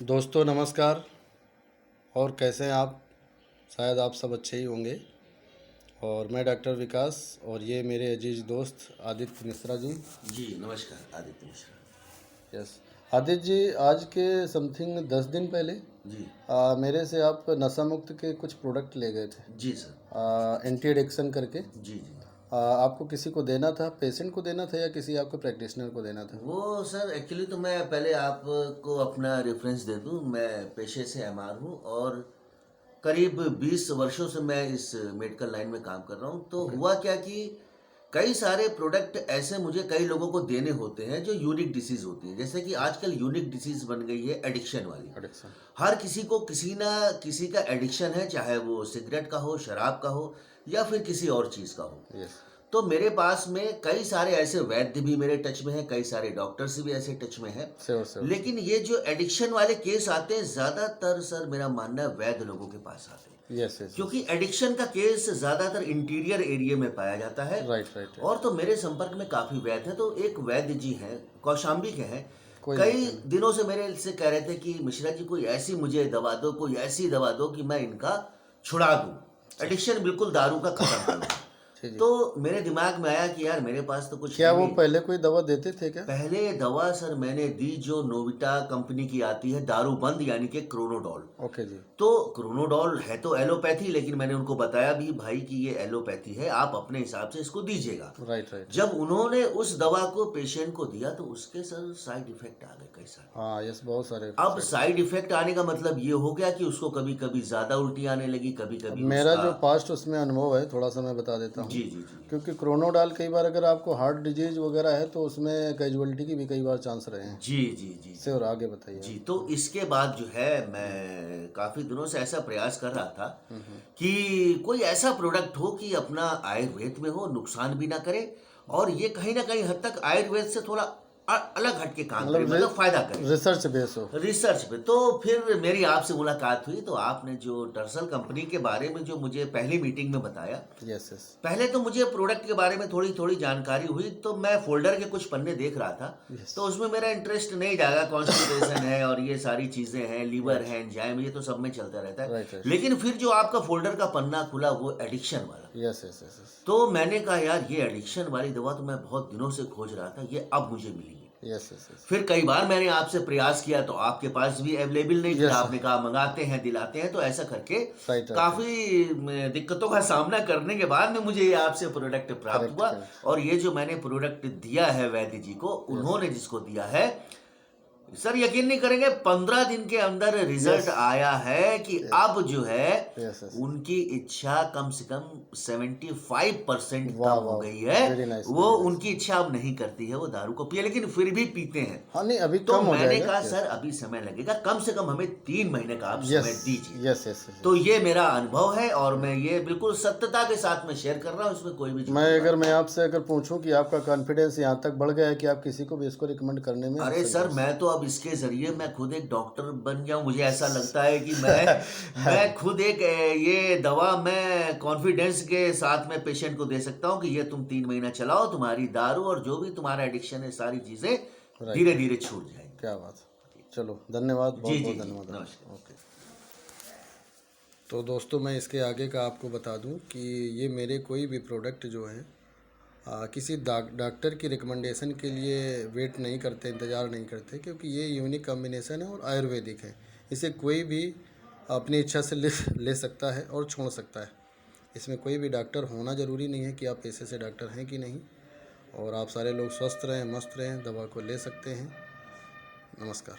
दोस्तों नमस्कार। और कैसे हैं आप? शायद आप सब अच्छे ही होंगे। और मैं डॉक्टर विकास और ये मेरे अजीज दोस्त आदित्य मिश्रा जी। जी नमस्कार, आदित्य मिश्रा। यस आदित्य जी, आज के समथिंग 10 दिन पहले जी मेरे से आप नशा मुक्त के कुछ प्रोडक्ट ले गए थे, जी सर। एंटी एडिक्शन करके। जी जी। आपको किसी को देना था, पेशेंट को देना था या किसी आपके प्रैक्टिशनर को देना था? वो सर एक्चुअली तो मैं पहले आपको अपना रेफरेंस दे दूं। मैं पेशे से एमआर हूं और करीब 20 वर्षों से मैं इस मेडिकल लाइन में काम कर रहा हूं। तो ओके। हुआ क्या कि कई सारे प्रोडक्ट ऐसे मुझे कई लोगों को देने होते हैं जो यूनिक डिसीज होती है। जैसे कि आजकल यूनिक डिसीज बन गई है एडिक्शन वाली। एडिक्शन। हर किसी को किसी ना किसी का एडिक्शन है, चाहे वो सिगरेट का हो, शराब का हो या फिर किसी और चीज़ का हो। यस। तो मेरे पास में कई सारे ऐसे वैद्य भी मेरे टच में हैं, कई सारे डॉक्टर्स भी ऐसे टच में हैं। Sure sure. लेकिन ये जो एडिक्शन वाले केस आते हैं, ज़्यादातर सर मेरा मानना है वैद्य लोगों के पास आते हैं। Yes yes yes. क्योंकि एडिक्शन का केस ज़्यादातर इंटीरियर एरिया में पाया जाता है। राइट राइट और राइट। तो मेरे संपर्क में काफ़ी वैद्य हैं। तो एक वैद्य जी हैं, कौशाम्बी के हैं। कोई कई बात नहीं। दिनों से मेरे से कह रहे थे कि मिश्रा जी कोई ऐसी मुझे दवा दो, कोई ऐसी दवा दो कि मैं इनका छुड़ा दूं, एडिक्शन बिल्कुल दारू का खत्म कर दूं। जी जी। तो मेरे दिमाग में आया कि यार मेरे पास तो कुछ क्या है वो नहीं। पहले कोई दवा देते थे क्या? पहले दवा सर मैंने दी जो नोविटा कंपनी की आती है, दारू बंद, यानी कि क्रोनोडॉल। ओके जी। तो क्रोनोडॉल है तो एलोपैथी, लेकिन मैंने उनको बताया भी भाई कि ये एलोपैथी है, आप अपने हिसाब से इसको दीजिएगा। Right right. जब उन्होंने उस दवा को पेशेंट को दिया तो उसके सर साइड इफेक्ट आ गए कई सारे। हाँ यस, बहुत सारे अब साइड साइड इफेक्ट। इफेक्ट आने का मतलब ये हो गया कि उसको कभी कभी ज्यादा उल्टी आने लगी, कभी अब कभी मेरा उसका। जो पास्ट उसमें अनुभव है थोड़ा सा मैं बता देता हूँ। जी जी जी। क्योंकि क्रोनोडाल कई बार अगर आपको हार्ट डिजीज वगैरह है तो उसमें कैजुअलिटी की भी कई बार चांस रहे हैं। जी जी जी इससे और जी। आगे बताइए जी, आप। तो इसके बाद जो है मैं काफ़ी दिनों से ऐसा प्रयास कर रहा था कि कोई ऐसा प्रोडक्ट हो कि अपना आयुर्वेद में हो, नुकसान भी ना करे और ये कहीं ना कहीं हद तक आयुर्वेद से थोड़ा अलग हटके काम करे, मतलब मतलब फायदा करे। रिसर्च बेस हो। रिसर्च पे तो फिर मेरी आपसे मुलाकात हुई, तो आपने जो टर्सल कंपनी के बारे में जो मुझे पहली मीटिंग में बताया, यस यस। पहले तो मुझे प्रोडक्ट के बारे में थोड़ी थोड़ी जानकारी हुई। तो मैं फोल्डर के कुछ पन्ने देख रहा था, यस। तो उसमें मेरा इंटरेस्ट नहीं जागा। कॉन्स्टिपेशन है और ये सारी चीज़ें हैं, लीवर राइट है, एंजाइम, ये तो सब में चलता रहता है। Right right. लेकिन फिर जो आपका फोल्डर का पन्ना खुला वो एडिक्शन वाला, यस यस यस यस। तो मैंने कहा यार ये एडिक्शन वाली दवा तो मैं बहुत दिनों से खोज रहा था, ये अब मुझे मिली है। Yes yes yes. फिर कई बार मैंने आपसे प्रयास किया तो आपके पास भी अवेलेबल नहीं, फिर यस आपने कहा मंगाते हैं, दिलाते हैं। तो ऐसा करके राइट राइट राइट। काफ़ी दिक्कतों का सामना करने के बाद में मुझे ये आपसे प्रोडक्ट प्राप्त करेक्ट हुआ। करेक्ट। और ये जो मैंने प्रोडक्ट दिया है वैद्य जी को, यस उन्होंने जिसको दिया है, सर यकीन नहीं करेंगे, 15 दिन के अंदर यस रिजल्ट आया है कि यस अब जो है यस यस। उनकी इच्छा कम से कम 75% वाह कम हो वाह। गई है। वेरी नाइस वो वेरी नाइस। उनकी इच्छा अब नहीं करती है, वो दारू को पिए, लेकिन फिर भी पीते हैं। हाँ नहीं, अभी तो कम हो मैंने जाएगा। कहा यस सर अभी समय लगेगा, कम से कम हमें 3 महीने का आप यस समय दीजिए। यस यस तो यस। ये मेरा अनुभव है और मैं ये बिल्कुल सत्यता के साथ में शेयर कर रहा हूँ, इसमें कोई भी मैं झूठी बात अगर मैं नहीं। आपसे अगर पूछूं कि आपका कॉन्फिडेंस यहाँ तक बढ़ गया है कि आप किसी को भी इसको रिकमेंड करने में अरे सर असंकोच। मैं तो अब इसके जरिए मैं खुद एक डॉक्टर बन जाऊं। मुझे ऐसा लगता है कि मैं खुद एक ये दवा मैं कॉन्फिडेंस के साथ में पेशेंट को दे सकता हूं कि ये तुम 3 महीना चलाओ, तुम्हारी दारू और जो भी तुम्हारा एडिक्शन है सारी चीजें राइट धीरे राइट। धीरे छूट जाएंगी। क्या बात है। चलो धन्यवाद, जी बहुत जी बहुत जी, धन्यवाद नमस्कार। आपका। ओके। तो दोस्तों मैं इसके आगे का आपको बता दूं कि ये मेरे कोई भी प्रोडक्ट जो हैं किसी डॉक्टर की रिकमेंडेशन के लिए वेट नहीं करते, इंतज़ार नहीं करते, क्योंकि ये यूनिक कॉम्बिनेशन है और आयुर्वेदिक है। इसे कोई भी अपनी इच्छा से ले सकता है और छोड़ सकता है। इसमें कोई भी डॉक्टर होना ज़रूरी नहीं है कि आप पेशे से डॉक्टर हैं कि नहीं। और आप सारे लोग स्वस्थ रहें, मस्त रहें, दवा को ले सकते हैं। नमस्कार।